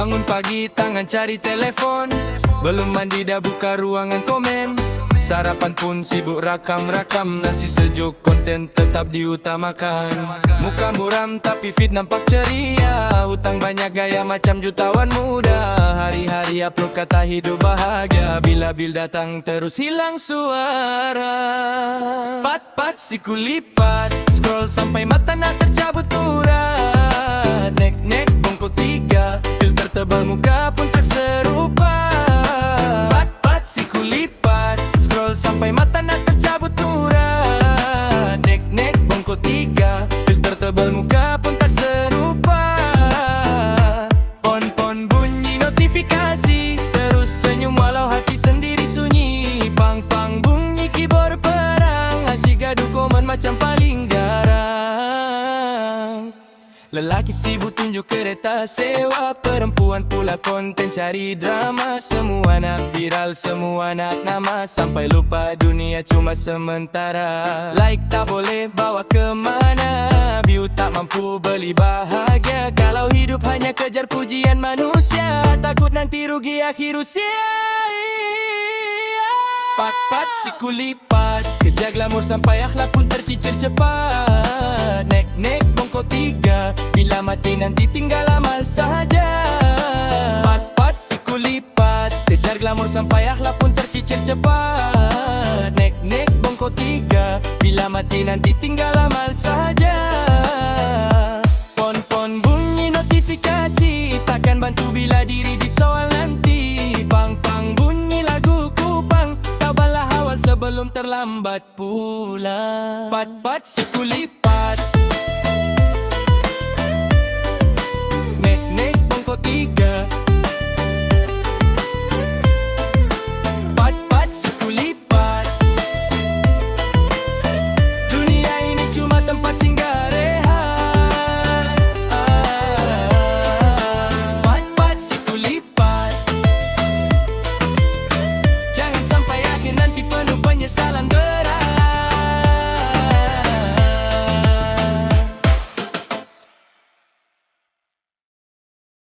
Bangun pagi tangan cari telefon, belum mandi dah buka ruangan komen. Sarapan pun sibuk rakam-rakam, nasi sejuk konten tetap diutamakan. Muka muram tapi fit nampak ceria, hutang banyak gaya macam jutawan muda. Hari-hari upload kata hidup bahagia, bila bil datang terus hilang suara. Pat-pat siku lipat, scroll sampai mata nak tercabut urat. Nek-nek bongkok 3, filter tebal muka pun tak serupa. Pat-pat siku lipat, scroll sampai mata nak tercabut urat. Nek-nek bongkok 3, filter tebal muka pun tak serupa. Pon-pon bunyi notifikasi, terus senyum walau hati sendiri sunyi. Pang-pang bunyi keyboard perang, asyik gaduh komen macam paling garang. Lelaki sibuk tunjuk kereta sewa, perempuan pula konten cari drama. Semua nak viral, semua nak nama, sampai lupa dunia cuma sementara. Like tak boleh bawa kemana, view tak mampu beli bahagia. Kalau hidup hanya kejar pujian manusia, takut nanti rugi akhir usia. Pat-pat siku lipat, kejar glamour sampai akhlak pun tercicir cepat. Nek-nek bongkok 3, bila mati nanti tinggal amal sahaja. Pat-pat siku lipat, kejar glamour sampai akhlak pun tercicir cepat. Nek-nek bongkok 3, bila mati nanti tinggal amal sahaja. Pon-pon bunyi notifikasi, takkan bantu bila diri disoal nanti. Pang-pang bunyi lagu Kupang, kabarlah awal sebelum terlambat pula. Pat-pat siku lipat, nek-nek bongkok 3. Pat-pat siku lipat, dunia ini cuma tempat singgah rehat. Pat-pat siku lipat, jangan sampai akhir nanti penuh penyesalan.